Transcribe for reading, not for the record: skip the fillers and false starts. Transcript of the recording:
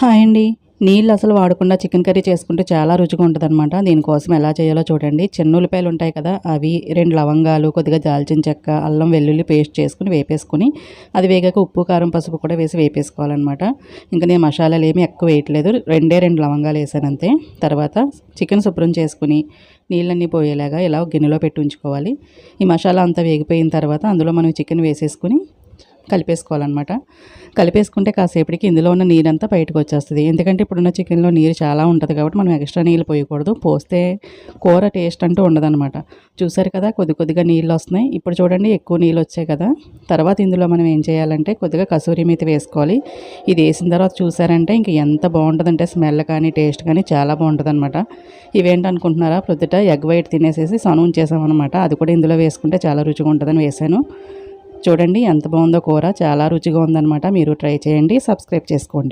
Hi అండి. నీళ్ళు అసలు వాడకుండా చికెన్ కర్రీ చేసుకుంటే చాలా రుచిగా ఉంటుందన్నమాట. దీనికోసం ఎలా చేయాలో చూడండి. చిన్న ఉల్లిపాయలు ఉంటాయి కదా, అవి 2 లవంగాలు, కొద్దిగా దాల్చిన చెక్క, అల్లం వెల్లుల్లి పేస్ట్ చేసుకుని వేపేసుకుని, అది వేగాక ఉప్పు, కారం, పసుపు కూడా వేసి వేపేసుకోవాలన్నమాట. ఇంకా నేను మసాలాలు ఏమీ ఎక్కువ వేయట్లేదు. 2 లవంగాలు వేసాను అంతే. తర్వాత చికెన్ శుభ్రం చేసుకుని నీళ్ళన్నీ పోయేలాగా ఇలా గిన్నెలో పెట్టి ఉంచుకోవాలి. ఈ మసాలా అంతా వేగిపోయిన తర్వాత అందులో మనం చికెన్ వేసేసుకుని కలిపేసుకోవాలన్నమాట. కలిపేసుకుంటే కాసేపటికి ఇందులో ఉన్న నీరంతా బయటకు వచ్చేస్తుంది. ఎందుకంటే ఇప్పుడున్న చికెన్లో నీరు చాలా ఉంటుంది కాబట్టి మనం ఎక్స్ట్రా నీళ్ళు పోయకూడదు. పోస్తే కూర టేస్ట్ అంటూ ఉండదన్నమాట. చూసారు కదా, కొద్దిగా నీళ్ళు వస్తున్నాయి. ఇప్పుడు చూడండి, ఎక్కువ నీళ్ళు వచ్చాయి కదా. తర్వాత ఇందులో మనం ఏం చేయాలంటే కొద్దిగా కసూరి మేతి వేసుకోవాలి. ఇది వేసిన తర్వాత చూసారంటే ఇంక ఎంత బాగుంటుందంటే స్మెల్ కానీ టేస్ట్ కానీ చాలా బాగుంటుంది అనమాట. ఇవేంటనుకుంటున్నారా, ప్రొద్దుట ఎగ్ వైట్ తినేసేసి సను ఉంచేసామన్నమాట. అది కూడా ఇందులో వేసుకుంటే చాలా రుచిగా ఉంటుందని వేసాను. చూడండి ఎంత బాగుందో కూర, చాలా రుచిగా ఉందన్నమాట. మీరు ట్రై చేయండి, సబ్స్క్రైబ్ చేసుకోండి.